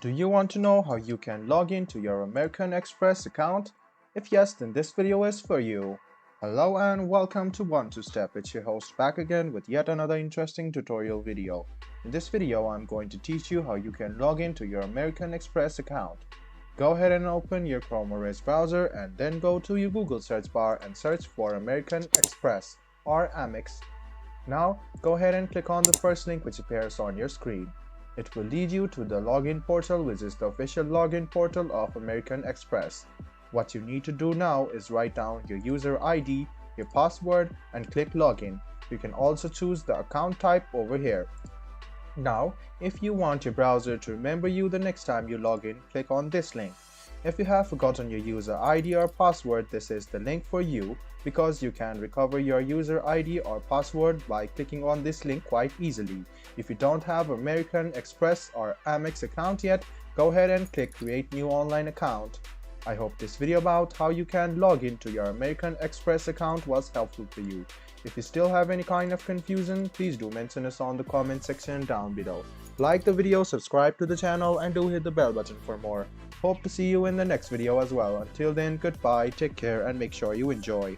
Do you want to know how you can log into your American Express account? If yes, then this video is for you. Hello and welcome to One Two Step. It's your host back again with yet another interesting tutorial video. In this video, I'm going to teach you how you can log into your American Express account. Go ahead and open your Chrome or Edge browser and then go to your Google search bar and search for American Express or Amex. Now, go ahead and click on the first link which appears on your screen. It will lead you to the login portal, which is the official login portal of American Express. What you need to do now is write down your user ID, your password, and click login. You can also choose the account type over here. Now, if you want your browser to remember you the next time you log in, click on this link. If you have forgotten your user ID or password, this is the link for you because you can recover your user ID or password by clicking on this link quite easily. If you don't have American Express or Amex account yet, go ahead and click Create New Online Account. I hope this video about how you can log into your American Express account was helpful for you. If you still have any kind of confusion, please do mention us on the comment section down below. Like the video, subscribe to the channel, and do hit the bell button for more. Hope to see you in the next video as well. Until then, goodbye, take care, and make sure you enjoy.